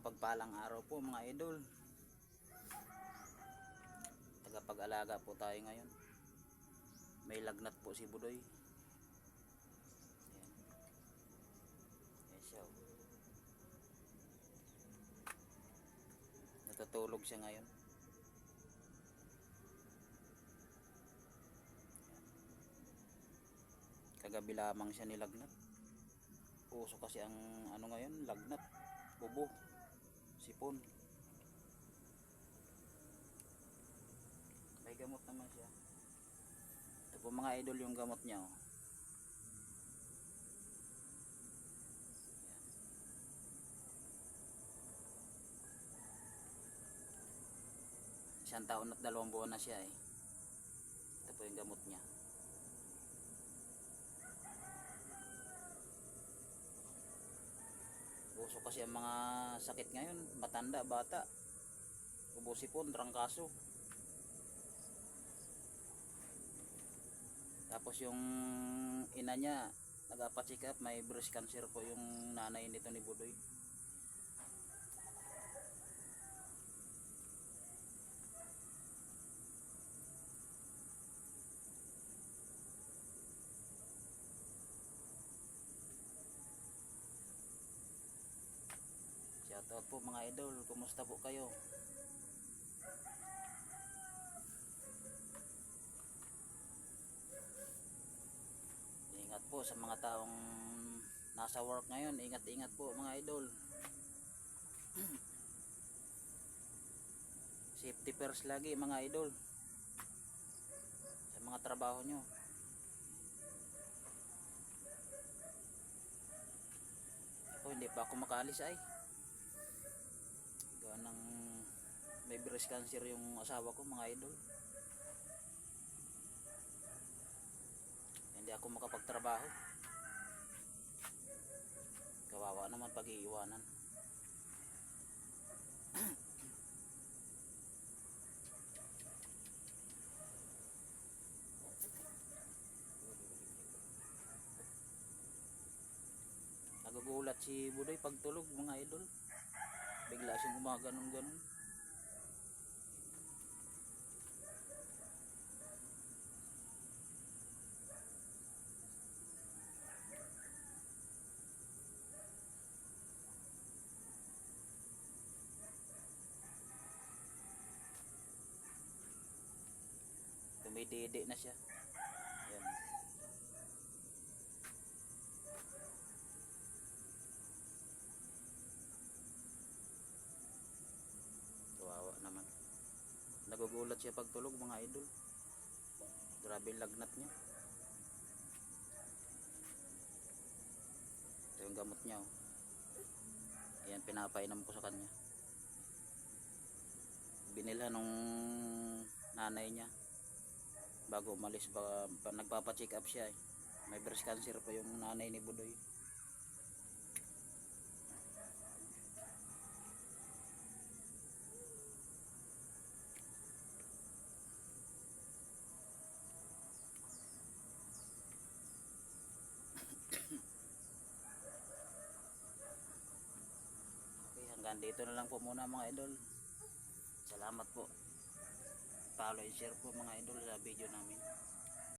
mapagpalang araw po mga idol. Tagapag-alaga po tayo ngayon. May lagnat po si Budoy. Ayan. Ayan siya. Natutulog siya ngayon. Kagabi lamang siya nilagnat. Uso kasi ang ano ngayon, lagnat, ubo, sipon. May gamot naman siya. Ito po mga idol yung gamot niya. Oh. Ayan. Isang taon at 2 buwan na siya eh. Ito po yung gamot niya. Uso kasi ang mga sakit ngayon, matanda, bata, ubo, sipon, trangkaso. Tapos yung ina niya nagpa-check up, may breast cancer po yung nanay nito ni Budoy. Shoutout po mga idol, kumusta po kayo? Ingat po sa mga taong nasa work ngayon, ingat-ingat po mga idol. Safety first lagi mga idol sa mga trabaho nyo. Ako hindi pa ako makaalis ay. Gawa ng may breast cancer yung asawa ko mga idol. Hindi ako makapagtrabaho. Kawawa naman pag iiwanan. Nagugulat si Budoy pag tulog mga idol. Bigla siyang gumaganon-ganon. Tumididi na siya. Ayan. Kawawa naman. Nagugulat siya pag tulog mga idol. Grabe yung lagnat niya. Ito yung gamot niya. Oh. Ayan, pinapainom ko sa kanya. Binilhan nung nanay niya bago umalis, nagpapa-check up siya eh. May breast cancer pa yung nanay ni Budoy. Okay, hanggang dito na lang po muna mga idol. Salamat po. Follow and share po mga idol sa video namin.